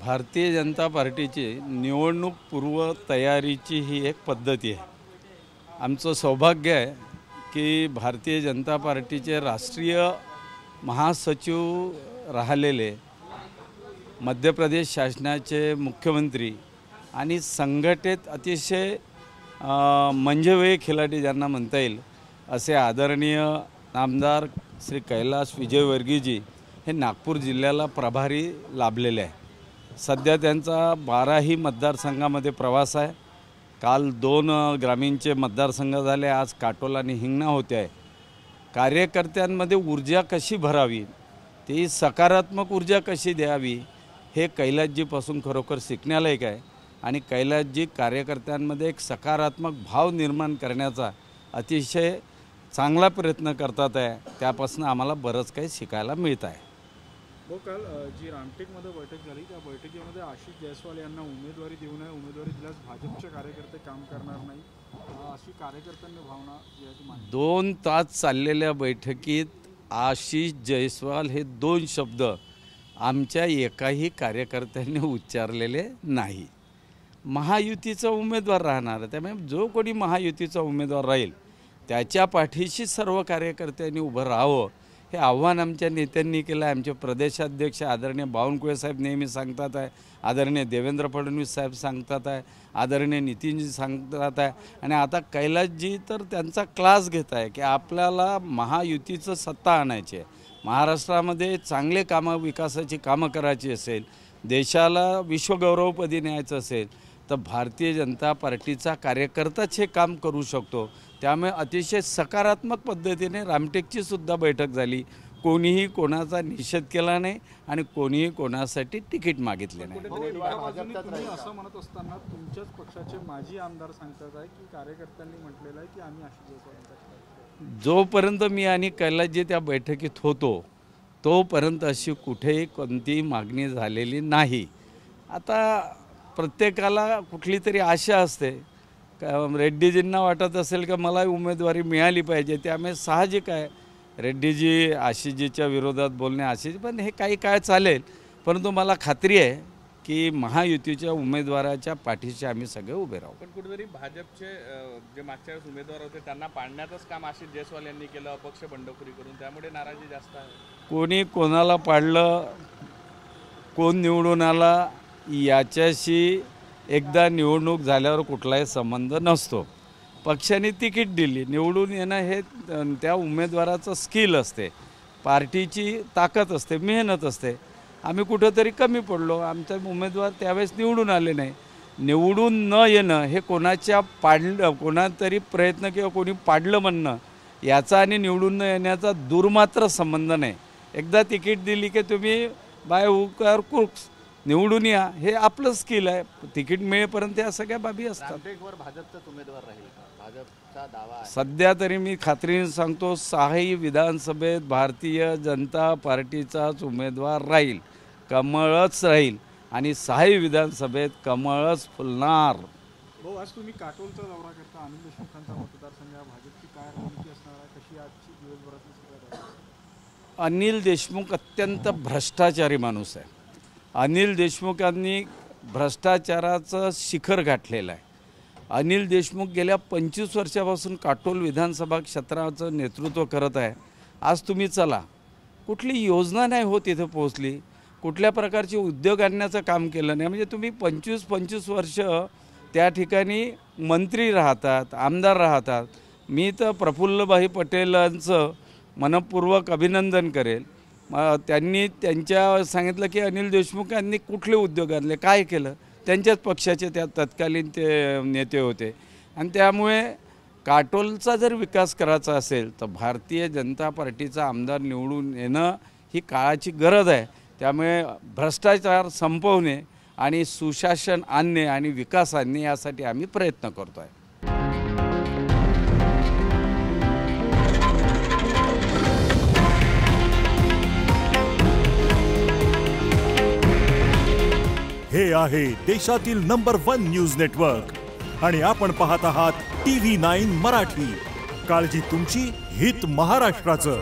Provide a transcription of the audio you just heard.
भारतीय जनता पार्टीची निवडणूक पूर्व तयारीची ही एक पद्धती आहे। आमचं सौभाग्य आहे की भारतीय जनता पार्टीचे राष्ट्रीय महासचिव राहिलेले मध्य प्रदेश शासनाचे मुख्यमंत्री आणि संघटित अतिशय मंझवे खिलाडी ज्यांना म्हणता येईल असे आदरणीय आमदार श्री कैलास विजयवर्गीयजी हे नागपूर जिल्ह्याला प्रभारी लाभलेले आहे। सध्या त्यांचा 12ही मतदारसंघामध्ये प्रवास आहे। काल 2 ग्रामीणचे मतदारसंघ झाले, आज काटोल आणि हिंगणा होते आहे। कार्यकर्त्यांमध्ये ऊर्जा कशी भरावी, ती सकारात्मक ऊर्जा कशी द्यावी हे कैलासजीपासून खरोखर शिकण्यालायक आहे आणि कैलासजी कार्यकर्त्यांमध्ये एक सकारात्मक भाव निर्माण करण्याचा अतिशय चांगला प्रयत्न करतात आहे। त्यापासून आम्हाला बरंच काही शिकायला मिळत आहे। काल जी रामटेकमध्ये बैठक झाली त्या बैठकीमध्ये आशिष जयस्वाल यांना उमेदवारी देऊ नये, उमेदवारी दिल्यास भाजपचे कार्यकर्ते काम करणार नाही अशी कार्यकर्त्यांनी भावना जी आहे ती मांडली। 2 तास चाललेल्या बैठकीत आशिष जयस्वाल हे 2 शब्द आमच्या एकाही कार्यकर्त्यांनी उच्चारलेले नाही। महायुतीचा उमेदवार राहणार, त्यामुळे जो कोणी महायुतीचा उमेदवार राहील त्याच्या पाठीशी सर्व कार्यकर्त्यांनी उभं राहावं हे आव्हान आमच्या नेत्यांनी केलं आहे। आमचे प्रदेशाध्यक्ष आदरणीय बावनकुळे साहेब नेहमी सांगतात आहे, आदरणीय देवेंद्र फडणवीस साहेब सांगतात आहे, आदरणीय नितीनजी सांगतात आहे आणि आता कैलासजी तर त्यांचा क्लास घेत आहे की आपल्याला महायुतीचं सत्ता आणायची आहे। महाराष्ट्रामध्ये चांगले कामं विकासाची कामं करायची असेल, देशाला विश्वगौरवपदी न्यायचं असेल तर भारतीय जनता पार्टीचा कार्यकर्ताच हे काम करू शकतो। त्यामुळे अतिशय सकारात्मक पद्धतीने रामटेकची सुद्धा बैठक झाली। कोणीही कोणाचा निषेध केला नाही आणि कोणीही कोणासाठी तिकीट मागितले नाही। असं म्हणत असताना तुमच्याच पक्षाचे माजी आमदार सांगतात आहे की कार्यकर्त्यांनी म्हटलेलं आहे की आम्ही आशिष जयस्वाल जोपर्यंत मी आणि कैलासजी त्या बैठकीत होतो तोपर्यंत अशी कुठेही कोणतीही मागणी झालेली नाही। आता प्रत्येकाला कुठली तरी आशा असते, रेड्डीजींना वाटत असेल की मला उमेदवारी मिळाली पाहिजे, त्यामुळे साहजिक आहे रेड्डीजी आशिषजीच्या विरोधात बोलणे आशिष, पण हे काही काळ चालेल। परंतु मला खात्री आहे की महायुतीच्या उमेदवाराच्या पाठीशी आम्ही सगळे उभे राहू। पण कुठेतरी भाजपचे जे मागच्या वेळेस उमेदवार होते त्यांना पाडण्याचंच काम आशिष जयस्वाल यांनी केलं, अपक्ष बंडखोरी करून, त्यामुळे नाराजी जास्त आहे। कोणी कोणाला पाडलं, कोण निवडून आला याच्याशी एकदा निवडणूक झाल्यावर कुठलाही संबंध नसतो। पक्षाने तिकीट दिली, निवडून येणं हे त्या उमेदवाराचं स्किल असते, पार्टीची ताकद असते, मेहनत असते। आम्ही कुठंतरी कमी पडलो, आमचा उमेदवार त्यावेळेस निवडून आले नाही। निवडून न येणं हे कोणाच्या कोणातरी प्रयत्न किंवा कोणी पाडलं म्हणणं याचा आणि निवडून न येण्याचा दूरमात्र संबंध नाही। एकदा तिकीट दिली की तुम्ही बाय हुक और क्रुक्स निवडून या, हे आपलं स्किल आहे। तिकीट मिळेपर्यंत या सगळ्या बाबी असतात। रामटेकवर भाजपचाच उमेदवार राहील का? भाजपचा दावा आहे सध्या तरी मी खात्रीने सांगतो 6ही विधानसभेत भारतीय जनता पार्टीचाच उमेदवार राहील, कमळच राहील आणि 6ही विधानसभेत कमळच फुलणार। हो, आज तुम्ही काटोलचा दौरा करता, अनिल देशमुखांचा मतदारसंघ, भाजपची काय रणनीती असणार आहे, कशी आजची दिवसभरातली सुरुवात आहे? अनिल देशमुख अत्यंत भ्रष्टाचारी माणूस आहे। अनिल देशमुखांनी भ्रष्टाचाराचं शिखर गाठलेलं आहे। अनिल देशमुख गेल्या 25 वर्षापासून काटोल विधानसभा क्षेत्राचं नेतृत्व करत आहे। आज तुम्ही चला, कुठली योजना नाही हो तिथे पोहोचली, कुठल्या प्रकारचे उद्योग आणण्याचं काम केलं नाही। म्हणजे तुम्ही 25 वर्ष त्या ठिकाणी मंत्री राहतात, आमदार राहतात। मी तर प्रफुल्लभाई पटेलांचं मनपूर्वक अभिनंदन करेल। त्यांनी त्यांच्या सांगितलं की अनिल देशमुख यांनी कुठले उद्योग आणले, काय केलं, त्यांच्याच पक्षाचे त्या तत्कालीन ते नेते होते आणि त्यामुळे काटोलचा जर विकास करायचा असेल तर भारतीय जनता पार्टीचा आमदार निवडून येणं ही काळाची गरज आहे। त्यामुळे भ्रष्टाचार संपवणे आणि सुशासन आणणे आणि विकास आणणे यासाठी आम्ही प्रयत्न करतो आहे। हे आहे देशातील नंबर 1 न्यूज नेटवर्क आणि आपण पाहत आहात TV9 मराठी। काळजी तुमची, हित महाराष्ट्राचं।